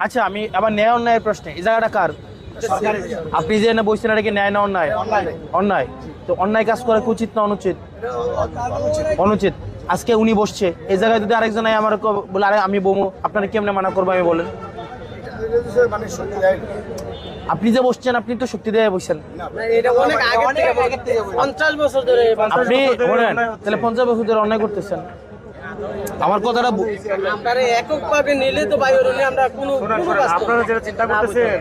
আচ্ছা আমি আবার ন্যায় অন্যায়ের প্রশ্নে এই জায়গাটা কার? আপনি যে এনে বসছেন এটা কি ন্যায় না অন্যায়? অন্যায়। তো অন্যায় কাজ করা কি উচিত না অনুচিত? অনুচিত। আজকে উনি বসছে এই জায়গায় যদি আরেকজন আমার বলে আরে আমি বমু, আপনারা কেমনে মানা করবো আমি বলেন? আপনি যে বসছেন আপনি তো শক্তি দিয়ে বসছেন। আপনি বলেন তাহলে 50 বছর ধরে অন্যায় করতেছেন। আমার কথাটা আপনারা এককভাবে নিলে তো ভাই ওর নিয়ে আমরা কোনো আপনারা যেটা চিন্তা করতেছেন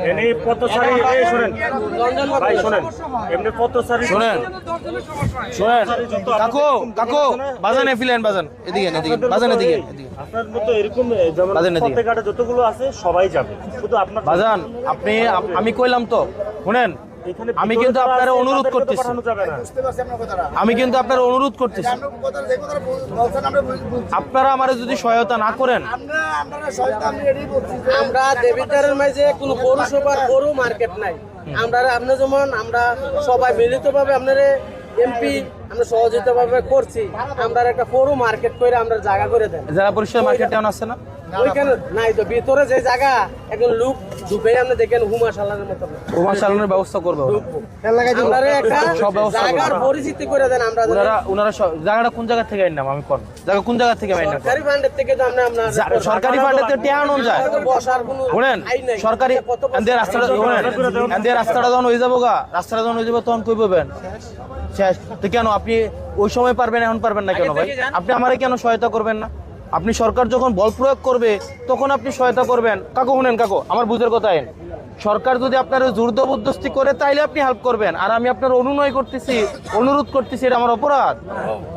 এনে পথচারী এই শুনেন ভাই শুনেন এমনি পথচারী শুনেন কাকু কাকু বাজান এফিলেন বাজান এদিকে বাজান এদিকে আপনার মতো এরকম যেমন প্রত্যেকটা যতগুলো আছে সবাই যাবে, শুধু আপনার বাজান আপনি আমি কইলাম তো শুনেন আমি কিন্তু আপনারা অনুরোধ করতেছি, আমি কিন্তু আপনারা অনুরোধ করতেছি আপনারা আমারে যদি সহায়তা না করেন আমরা দেবিদ্বারের মাঝে কোনো পৌরসভার বড় মার্কেট নাই। আমরা আমরা যেমন আমরা সবাই মিলিতভাবে আপনারা এমপি আমরা সহযোগিতাভাবে করছি, আমরা একটা পৌর মার্কেট করে আমরা জায়গা করে দেন। জেলা পরিষদ মার্কেট টাউন আছে না ওইখানে নাই তো ভিতরে যে জায়গা এখন লুক ঢুকে আপনি দেখেন হুমা সালানের মতো হুমা সালানের ব্যবস্থা করবে আপনারা একটা সব ব্যবস্থা জায়গার পরিচিতি করে দেন। আমরা ওনারা জায়গাটা কোন জায়গা থেকে আইনাম আমি কোন জায়গা কোন জায়গা থেকে আইনাম? সরকারি ফান্ডের থেকে তো আমরা সরকারি ফান্ডের থেকে টাকা আনুন যায় বসার কোনো শুনেন সরকারি এন্দের রাস্তাটা শুনেন এন্দের রাস্তাটা যখন হয়ে যাবো গা রাস্তাটা যখন হয়ে যাবো তখন কই পাবেন শেষ তো কেন আপনি ওই সময় পারবেন এখন পারবেন না কেন ভাই? আপনি আমারে কেন সহায়তা করবেন না? আপনি সরকার যখন বল প্রয়োগ করবে তখন আপনি সহায়তা করবেন। কাকু শুনেন কাকু আমার বুঝের কথা আইন সরকার যদি আপনার জোর জবরদস্তি করে তাইলে আপনি হেল্প করবেন, আর আমি আপনার অনুরোধ করতেছি এটা আমার অপরাধ।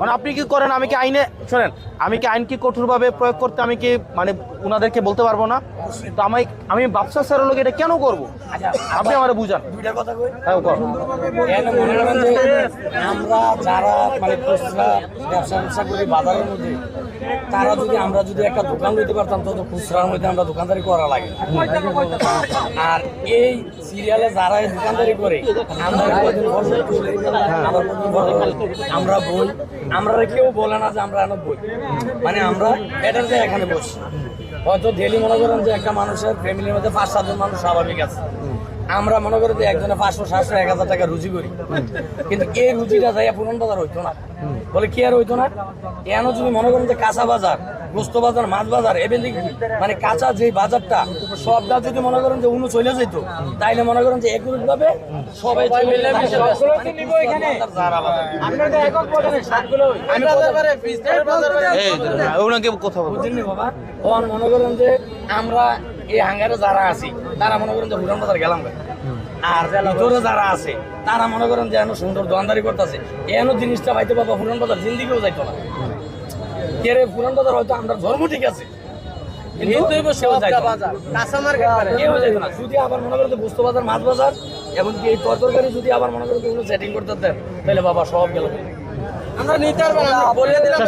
মানে আপনি কি করেন আমি কি আইনে শোনেন আমি কি আইন কি কঠোরভাবে প্রয়োগ করতে আমি কি মানে ওনাদেরকে বলতে পারবো না? তো আমি ব্যবসা স্যারের লোক এটা কেন করবো আপনি আমার বুঝান। আমরা যারা মানে ব্যবসা করি বাজারের মধ্যে তারা যদি আমরা যদি একটা দোকান লইতে পারতাম তো খুচরার মধ্যে আমরা দোকানদারি করা লাগে। আর এই সিরিয়ালে যারা এই দোকানদারি করে আমরা বই আমরা কেউ বলে না যে আমরা এনে বই মানে আমরা এটার যে এখানে বসছি হয়তো ডেলি মনে করেন যে একটা মানুষের ফ্যামিলির মধ্যে 5-7 জন মানুষ স্বাভাবিক আছে, আমরা মনে করি যে একজনে 500-700-1000 টাকা রুজি করি, কিন্তু এই রুজিটা যাইয়া পুরন বাজার হইতো না। বলে কি আর হইতো না? এখনো যদি মনে করেন যে কাঁচা বাজার গোস্ত বাজার মাছ বাজার এভেলি মানে কাঁচা যে বাজারটা সবটা যদি মনে করেন যে উনি চলে যেত তাইলে মনে করেন যে একই ভাবে সবাই কথা বুঝলেন বাবা। মনে করেন যে আমরা এই হাঙ্গারে যারা আছি তারা মনে করেন যে পুরান বাজার গেলাম আর ভিতরে যারা আছে তারা মনে করেন যে এন সুন্দর দোকানদারি করতেছে এন জিনিসটা পাইতে পাবো পুরান বাজার জিন্দিগিও যাইতো না। কে রে পুরান বাজার হয়তো আমরা ধর্ম ঠিক আছে যদি আবার মনে করেন বুঝতে বাজার মাছ বাজার এমনকি এই তরকারি যদি আবার মনে করেন কোনো সেটিং করতে দেন তাহলে বাবা সব গেল। আমরা নিতে পারবো না বলে দিলাম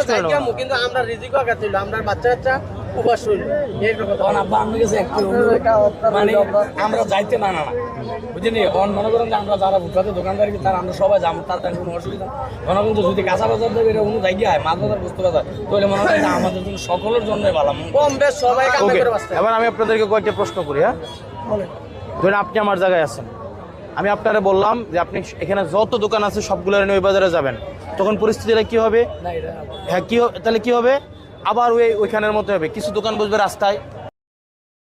কিন্তু আমরা রিজিক ছিল আমরা বাচ্চা উপাস হইল তখন আব্বা আমার কাছে একটু মানে আমরা যাইতে না বুঝলি অন মনে করেন যে আমরা যারা ভুটাতে দোকানদারি তারা আমরা সবাই যাবো তার কোনো অসুবিধা মনে করেন যদি কাঁচা বাজার দেবে এটা কোনো জায়গায় হয় মাছ বাজার বুঝতে বাজার তাহলে মনে করেন যে আমাদের জন্য সকলের জন্য ভালো কম বেশ সবাই এবার আমি আপনাদেরকে কয়েকটা প্রশ্ন করি। হ্যাঁ ধরেন আপনি আমার জায়গায় আছেন, আমি আপনারা বললাম যে আপনি এখানে যত দোকান আছে সবগুলো ওই বাজারে যাবেন, তখন পরিস্থিতিটা কি হবে? হ্যাঁ কি তাহলে কি হবে? আবার ওইখানের মতো হবে, কিছু দোকান বসবে রাস্তায়,